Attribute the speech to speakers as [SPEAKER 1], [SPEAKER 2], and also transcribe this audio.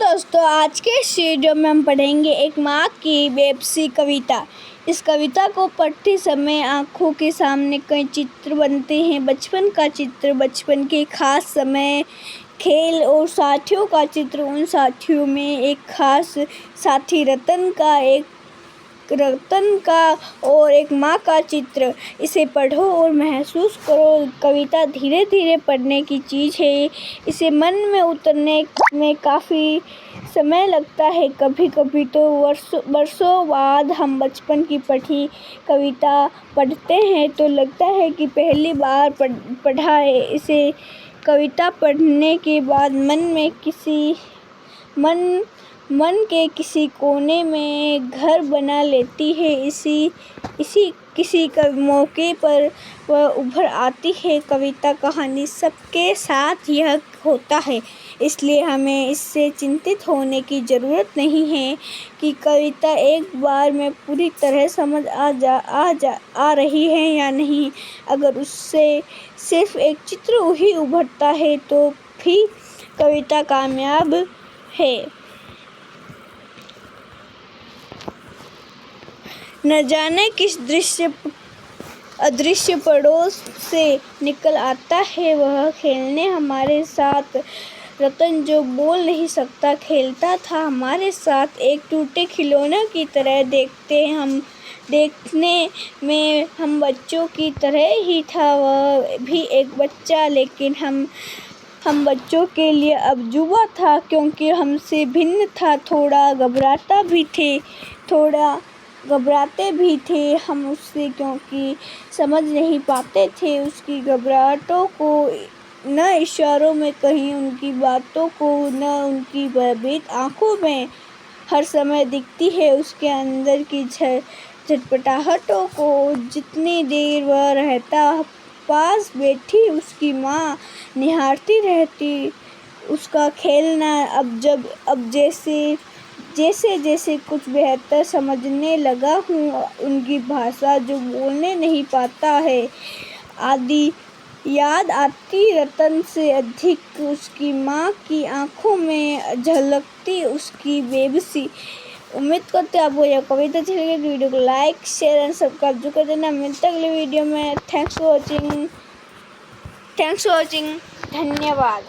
[SPEAKER 1] दोस्तों, आज के इस वीडियो में हम पढ़ेंगे एक माँ की बेबसी कविता। इस कविता को पढ़ते समय आँखों के सामने कई चित्र बनते हैं। बचपन का चित्र, बचपन के खास समय, खेल और साथियों का चित्र। उन साथियों में एक खास साथी रतन का और एक माँ का चित्र। इसे पढ़ो और महसूस करो। कविता धीरे धीरे पढ़ने की चीज़ है। इसे मन में उतरने में काफ़ी समय लगता है। कभी कभी तो वर्षों बाद हम बचपन की पढ़ी कविता पढ़ते हैं तो लगता है कि पहली बार पढ़ा है। इसे कविता पढ़ने के बाद मन के किसी कोने में घर बना लेती है। किसी मौके पर वह उभर आती है। कविता कहानी सबके साथ यह होता है, इसलिए हमें इससे चिंतित होने की ज़रूरत नहीं है कि कविता एक बार में पूरी तरह समझ आ रही है या नहीं। अगर उससे सिर्फ एक चित्र ही उभरता है तो भी कविता कामयाब है। न जाने किस अदृश्य पड़ोस से निकल आता है वह खेलने हमारे साथ। रतन जो बोल नहीं सकता खेलता था हमारे साथ। एक टूटे खिलौने की तरह देखने में हम बच्चों की तरह ही था। वह भी एक बच्चा, लेकिन हम बच्चों के लिए अब जुआ था, क्योंकि हमसे भिन्न था। थोड़ा घबराते भी थे हम उससे, क्योंकि समझ नहीं पाते थे उसकी घबराहटों को। न इशारों में कहीं उनकी बातों को, न उनकी भयभीत आँखों में हर समय दिखती है उसके अंदर की झटपटाहटों को। जितनी देर वह रहता पास बैठी उसकी माँ निहारती रहती उसका खेलना। अब जैसे कुछ बेहतर समझने लगा हूँ उनकी भाषा जो बोलने नहीं पाता है। याद आती रतन से अधिक उसकी माँ की आँखों में झलकती उसकी बेबसी। उम्मीद करते आपको यह कविता अच्छी लगी। वीडियो को लाइक, शेयर एंड सब्सक्राइब कर देना। मिलते अगले वीडियो में। Thanks for watching. धन्यवाद।